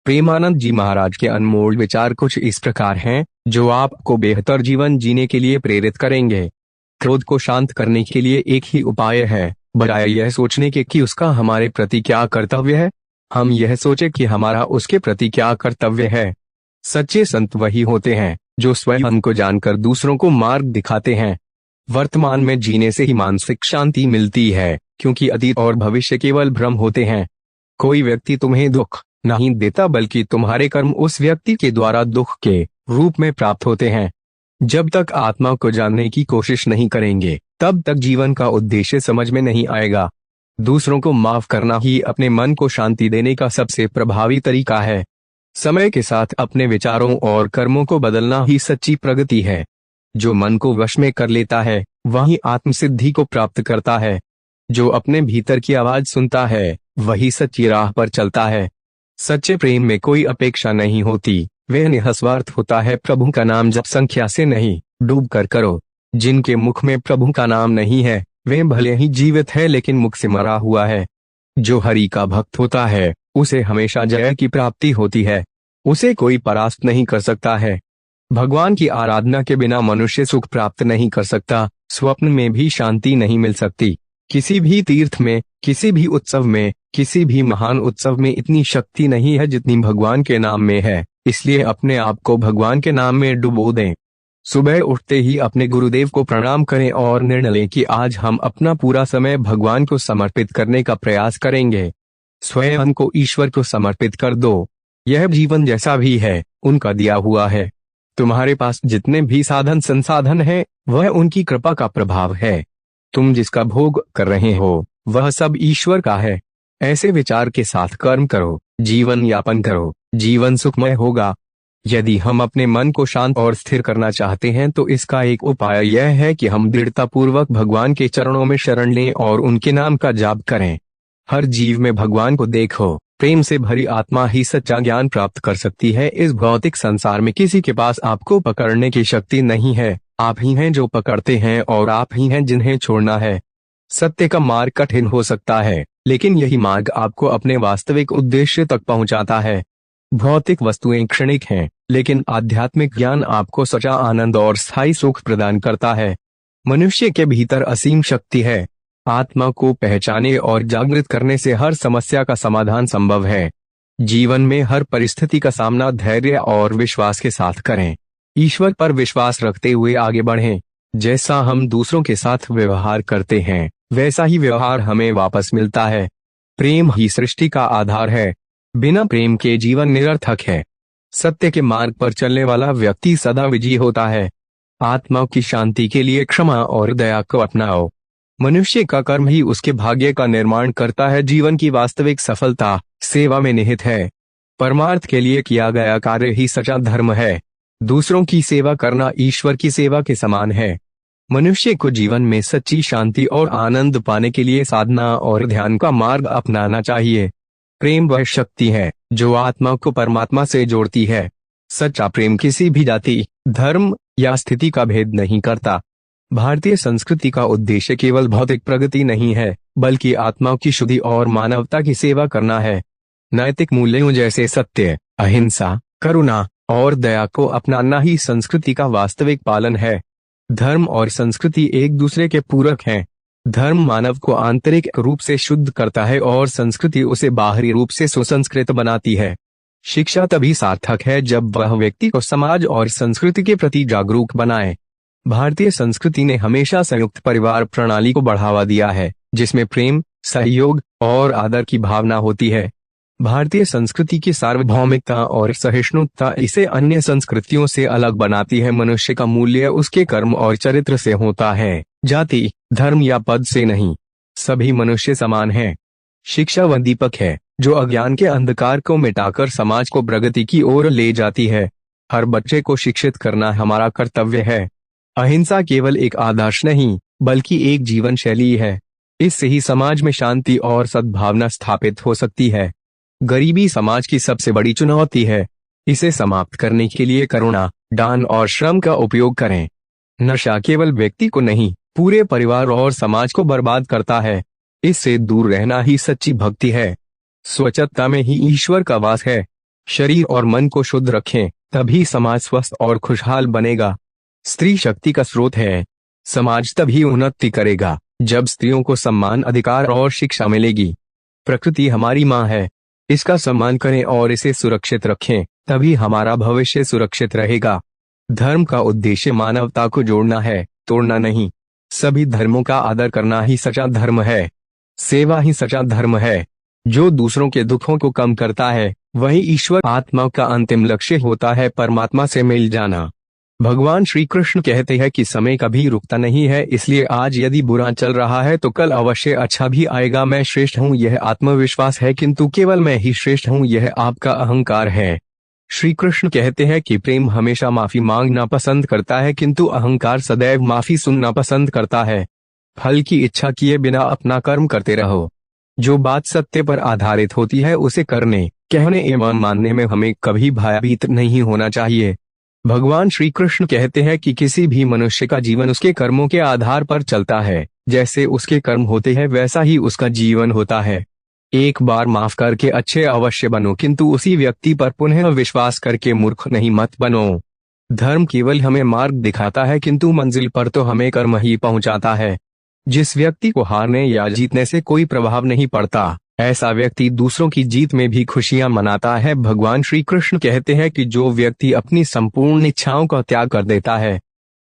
प्रेमानंद जी महाराज के अनमोल विचार कुछ इस प्रकार हैं, जो आपको बेहतर जीवन जीने के लिए प्रेरित करेंगे। क्रोध को शांत करने के लिए एक ही उपाय है, बजाय यह सोचने के कि उसका हमारे प्रति क्या कर्तव्य है, हम यह सोचे कि हमारा उसके प्रति क्या कर्तव्य है। सच्चे संत वही होते हैं जो स्वयं को जानकर दूसरों को मार्ग दिखाते हैं। वर्तमान में जीने से ही मानसिक शांति मिलती है, क्योंकि अतीत और भविष्य केवल भ्रम होते हैं। कोई व्यक्ति तुम्हें दुख नहीं देता, बल्कि तुम्हारे कर्म उस व्यक्ति के द्वारा दुख के रूप में प्राप्त होते हैं। जब तक आत्मा को जानने की कोशिश नहीं करेंगे, तब तक जीवन का उद्देश्य समझ में नहीं आएगा। दूसरों को माफ करना ही अपने मन को शांति देने का सबसे प्रभावी तरीका है। समय के साथ अपने विचारों और कर्मों को बदलना ही सच्ची प्रगति है। जो मन को वश में कर लेता है, वही आत्मसिद्धि को प्राप्त करता है। जो अपने भीतर की आवाज सुनता है, वही सच्ची राह पर चलता है। सच्चे प्रेम में कोई अपेक्षा नहीं होती, वह निःस्वार्थ होता है। प्रभु का नाम जप संख्या से नहीं, डूब कर करो। जिनके मुख में प्रभु का नाम नहीं है, वे भले ही जीवित है लेकिन मुख से मरा हुआ है। जो हरि का भक्त होता है, उसे हमेशा जय की प्राप्ति होती है। उसे कोई परास्त नहीं कर सकता है। भगवान की आराधना के बिना मनुष्य सुख प्राप्त नहीं कर सकता। स्वप्न में भी शांति नहीं मिल सकती। किसी भी तीर्थ में, किसी भी उत्सव में, किसी भी महान उत्सव में इतनी शक्ति नहीं है जितनी भगवान के नाम में है। इसलिए अपने आप को भगवान के नाम में डुबो दें। सुबह उठते ही अपने गुरुदेव को प्रणाम करें और निर्णय लें कि आज हम अपना पूरा समय भगवान को समर्पित करने का प्रयास करेंगे। स्वयं को ईश्वर को समर्पित कर दो। यह जीवन जैसा भी है, उनका दिया हुआ है। तुम्हारे पास जितने भी साधन संसाधन है, वह उनकी कृपा का प्रभाव है। तुम जिसका भोग कर रहे हो, वह सब ईश्वर का है। ऐसे विचार के साथ कर्म करो, जीवन यापन करो, जीवन सुखमय होगा। यदि हम अपने मन को शांत और स्थिर करना चाहते हैं, तो इसका एक उपाय यह है कि हम दृढ़तापूर्वक भगवान के चरणों में शरण लें और उनके नाम का जाप करें। हर जीव में भगवान को देखो। प्रेम से भरी आत्मा ही सच्चा ज्ञान प्राप्त कर सकती है। इस भौतिक संसार में किसी के पास आपको पकड़ने की शक्ति नहीं है। आप ही हैं जो पकड़ते हैं और आप ही हैं जिन्हें छोड़ना है। सत्य का मार्ग कठिन हो सकता है, लेकिन यही मार्ग आपको अपने वास्तविक उद्देश्य तक पहुंचाता है। भौतिक वस्तुएं क्षणिक हैं, लेकिन आध्यात्मिक ज्ञान आपको सच्चा आनंद और स्थायी सुख प्रदान करता है। मनुष्य के भीतर असीम शक्ति है। आत्मा को पहचाने और जागृत करने से हर समस्या का समाधान संभव है। जीवन में हर परिस्थिति का सामना धैर्य और विश्वास के साथ करें। ईश्वर पर विश्वास रखते हुए आगे बढ़ें। जैसा हम दूसरों के साथ व्यवहार करते हैं, वैसा ही व्यवहार हमें वापस मिलता है। प्रेम ही सृष्टि का आधार है। बिना प्रेम के जीवन निरर्थक है। सत्य के मार्ग पर चलने वाला व्यक्ति सदा विजयी होता है। आत्मा की शांति के लिए क्षमा और दया को अपनाओ। मनुष्य का कर्म ही उसके भाग्य का निर्माण करता है। जीवन की वास्तविक सफलता सेवा में निहित है। परमार्थ के लिए किया गया कार्य ही सच्चा धर्म है। दूसरों की सेवा करना ईश्वर की सेवा के समान है। मनुष्य को जीवन में सच्ची शांति और आनंद पाने के लिए साधना और ध्यान का मार्ग अपनाना चाहिए। प्रेम वह शक्ति है जो आत्मा को परमात्मा से जोड़ती है। सच्चा प्रेम किसी भी जाति, धर्म या स्थिति का भेद नहीं करता। भारतीय संस्कृति का उद्देश्य केवल भौतिक प्रगति नहीं है, बल्कि आत्मा की शुद्धि और मानवता की सेवा करना है। नैतिक मूल्यों जैसे सत्य, अहिंसा, करुणा और दया को अपनाना ही संस्कृति का वास्तविक पालन है। धर्म और संस्कृति एक दूसरे के पूरक हैं। धर्म मानव को आंतरिक रूप से शुद्ध करता है और संस्कृति उसे बाहरी रूप से सुसंस्कृत बनाती है। शिक्षा तभी सार्थक है जब वह व्यक्ति को समाज और संस्कृति के प्रति जागरूक बनाए। भारतीय संस्कृति ने हमेशा संयुक्त परिवार प्रणाली को बढ़ावा दिया है, जिसमें प्रेम, सहयोग और आदर की भावना होती है। भारतीय संस्कृति की सार्वभौमिकता और सहिष्णुता इसे अन्य संस्कृतियों से अलग बनाती है। मनुष्य का मूल्य उसके कर्म और चरित्र से होता है, जाति, धर्म या पद से नहीं। सभी मनुष्य समान हैं। शिक्षा वह दीपक है जो अज्ञान के अंधकार को मिटाकर समाज को प्रगति की ओर ले जाती है। हर बच्चे को शिक्षित करना हमारा कर्तव्य है। अहिंसा केवल एक आदर्श नहीं, बल्कि एक जीवन शैली है। इससे ही समाज में शांति और सद्भावना स्थापित हो सकती है। गरीबी समाज की सबसे बड़ी चुनौती है। इसे समाप्त करने के लिए करुणा, दान और श्रम का उपयोग करें। नशा केवल व्यक्ति को नहीं, पूरे परिवार और समाज को बर्बाद करता है। इससे दूर रहना ही सच्ची भक्ति है। स्वच्छता में ही ईश्वर का वास है। शरीर और मन को शुद्ध रखें, तभी समाज स्वस्थ और खुशहाल बनेगा। स्त्री शक्ति का स्रोत है। समाज तभी उन्नति करेगा जब स्त्रियों को सम्मान, अधिकार और शिक्षा मिलेगी। प्रकृति हमारी माँ है, इसका सम्मान करें और इसे सुरक्षित रखें, तभी हमारा भविष्य सुरक्षित रहेगा। धर्म का उद्देश्य मानवता को जोड़ना है, तोड़ना नहीं। सभी धर्मों का आदर करना ही सच्चा धर्म है। सेवा ही सच्चा धर्म है। जो दूसरों के दुखों को कम करता है, वही ईश्वर आत्मा का अंतिम लक्ष्य होता है, परमात्मा से मिल जाना। भगवान श्री कृष्ण कहते हैं कि समय कभी रुकता नहीं है, इसलिए आज यदि बुरा चल रहा है तो कल अवश्य अच्छा भी आएगा। मैं श्रेष्ठ हूँ, यह आत्मविश्वास है, किंतु केवल मैं ही श्रेष्ठ हूँ, यह आपका अहंकार है। श्री कृष्ण कहते हैं कि प्रेम हमेशा माफी मांगना पसंद करता है, किंतु अहंकार सदैव माफी सुनना पसंद करता है। फल की इच्छा किए बिना अपना कर्म करते रहो। जो बात सत्य पर आधारित होती है उसे करने, कहने एवं मानने में हमें कभी भयभीत नहीं होना चाहिए। भगवान श्री कृष्ण कहते हैं कि किसी भी मनुष्य का जीवन उसके कर्मों के आधार पर चलता है। जैसे उसके कर्म होते हैं वैसा ही उसका जीवन होता है। एक बार माफ करके अच्छे अवश्य बनो, किंतु उसी व्यक्ति पर पुनः विश्वास करके मूर्ख नहीं मत बनो। धर्म केवल हमें मार्ग दिखाता है, किंतु मंजिल पर तो हमें कर्म ही पहुंचाता है। जिस व्यक्ति को हारने या जीतने से कोई प्रभाव नहीं पड़ता, ऐसा व्यक्ति दूसरों की जीत में भी खुशियां मनाता है। भगवान श्री कृष्ण कहते हैं कि जो व्यक्ति अपनी संपूर्ण इच्छाओं का त्याग कर देता है,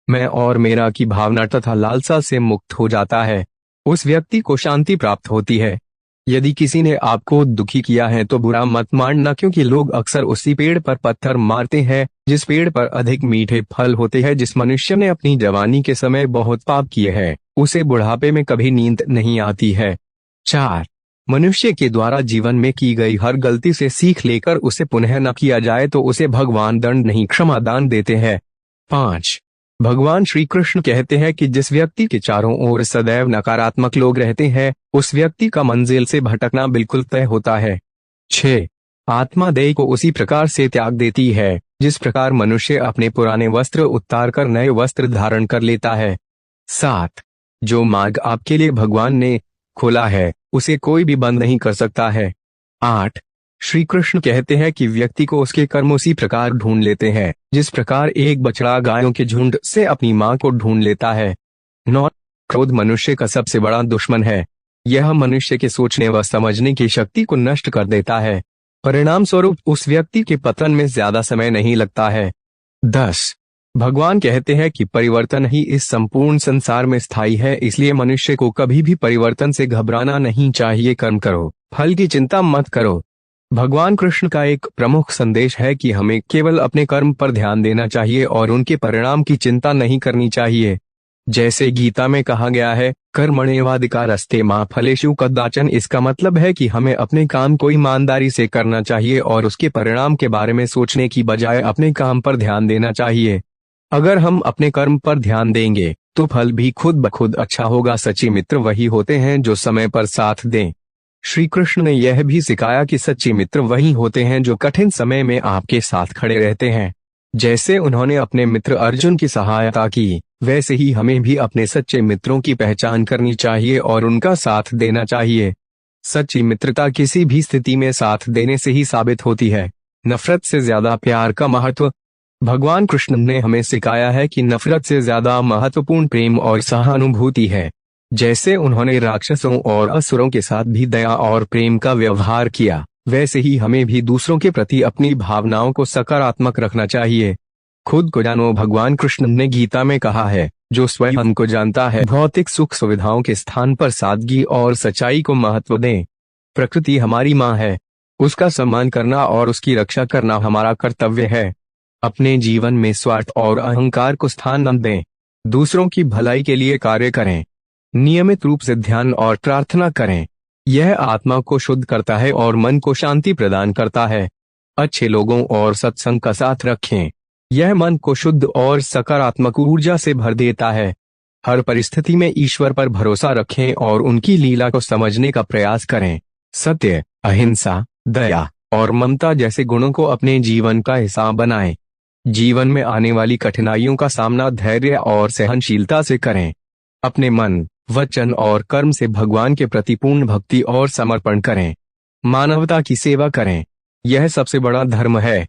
मैं और मेरा की भावना तथा लालसा से मुक्त हो जाता है, उस व्यक्ति को शांति प्राप्त होती है। यदि किसी ने आपको दुखी किया है तो बुरा मत मानना, क्योंकि लोग अक्सर उसी पेड़ पर पत्थर मारते हैं जिस पेड़ पर अधिक मीठे फल होते हैं। जिस मनुष्य ने अपनी जवानी के समय बहुत पाप किए हैं, उसे बुढ़ापे में कभी नींद नहीं आती है। 4. मनुष्य के द्वारा जीवन में की गई हर गलती से सीख लेकर उसे पुनः न किया जाए तो उसे भगवान दंड नहीं क्षमादान देते हैं। 5. भगवान श्री कृष्ण कहते हैं कि जिस व्यक्ति के चारों ओर सदैव नकारात्मक लोग रहते हैं, उस व्यक्ति का मंजिल से भटकना बिल्कुल तय होता है। 6. आत्मा देह को उसी प्रकार से त्याग देती है जिस प्रकार मनुष्य अपने पुराने वस्त्र उतार कर नए वस्त्र धारण कर लेता है। 7. जो मार्ग आपके लिए भगवान ने खोला है उसे कोई भी बंद नहीं कर सकता है। 8. श्री कृष्ण कहते हैं कि व्यक्ति को उसके कर्म उसी प्रकार ढूंढ लेते हैं जिस प्रकार एक बछड़ा गायों के झुंड से अपनी मां को ढूंढ लेता है। 9. क्रोध मनुष्य का सबसे बड़ा दुश्मन है। यह मनुष्य के सोचने व समझने की शक्ति को नष्ट कर देता है। परिणाम स्वरूप उस व्यक्ति के पतन में ज्यादा समय नहीं लगता है। 10. भगवान कहते हैं कि परिवर्तन ही इस संपूर्ण संसार में स्थायी है, इसलिए मनुष्य को कभी भी परिवर्तन से घबराना नहीं चाहिए। कर्म करो, फल की चिंता मत करो। भगवान कृष्ण का एक प्रमुख संदेश है कि हमें केवल अपने कर्म पर ध्यान देना चाहिए और उनके परिणाम की चिंता नहीं करनी चाहिए। जैसे गीता में कहा गया है, कर्मण्येवाधिकारस्ते मा फलेषु कदाचन। इसका मतलब है कि हमें अपने काम को ईमानदारी से करना चाहिए और उसके परिणाम के बारे में सोचने की बजाय अपने काम पर ध्यान देना चाहिए। अगर हम अपने कर्म पर ध्यान देंगे तो फल भी खुद ब खुद अच्छा होगा। सच्चे मित्र वही होते हैं जो समय पर साथ दें। श्री कृष्ण ने यह भी सिखाया कि सच्चे मित्र वही होते हैं जो कठिन समय में आपके साथ खड़े रहते हैं। जैसे उन्होंने अपने मित्र अर्जुन की सहायता की, वैसे ही हमें भी अपने सच्चे मित्रों की पहचान करनी चाहिए और उनका साथ देना चाहिए। सच्ची मित्रता किसी भी स्थिति में साथ देने से ही साबित होती है। नफरत से ज्यादा प्यार का महत्व। भगवान कृष्ण ने हमें सिखाया है कि नफरत से ज्यादा महत्वपूर्ण प्रेम और सहानुभूति है। जैसे उन्होंने राक्षसों और असुरों के साथ भी दया और प्रेम का व्यवहार किया, वैसे ही हमें भी दूसरों के प्रति अपनी भावनाओं को सकारात्मक रखना चाहिए। खुद को जानो, भगवान कृष्ण ने गीता में कहा है, जो स्वयं को जानता है भौतिक सुख सुविधाओं के स्थान पर सादगी और सच्चाई को महत्व दें। प्रकृति हमारी माँ है, उसका सम्मान करना और उसकी रक्षा करना हमारा कर्तव्य है। अपने जीवन में स्वार्थ और अहंकार को स्थान न दें। दूसरों की भलाई के लिए कार्य करें। नियमित रूप से ध्यान और प्रार्थना करें। यह आत्मा को शुद्ध करता है और मन को शांति प्रदान करता है। अच्छे लोगों और सत्संग का साथ रखें। यह मन को शुद्ध और सकारात्मक ऊर्जा से भर देता है। हर परिस्थिति में ईश्वर पर भरोसा रखें और उनकी लीला को समझने का प्रयास करें। सत्य, अहिंसा, दया और ममता जैसे गुणों को अपने जीवन का हिस्सा बनाएं। जीवन में आने वाली कठिनाइयों का सामना धैर्य और सहनशीलता से करें। अपने मन, वचन और कर्म से भगवान के प्रति पूर्ण भक्ति और समर्पण करें। मानवता की सेवा करें। यह सबसे बड़ा धर्म है।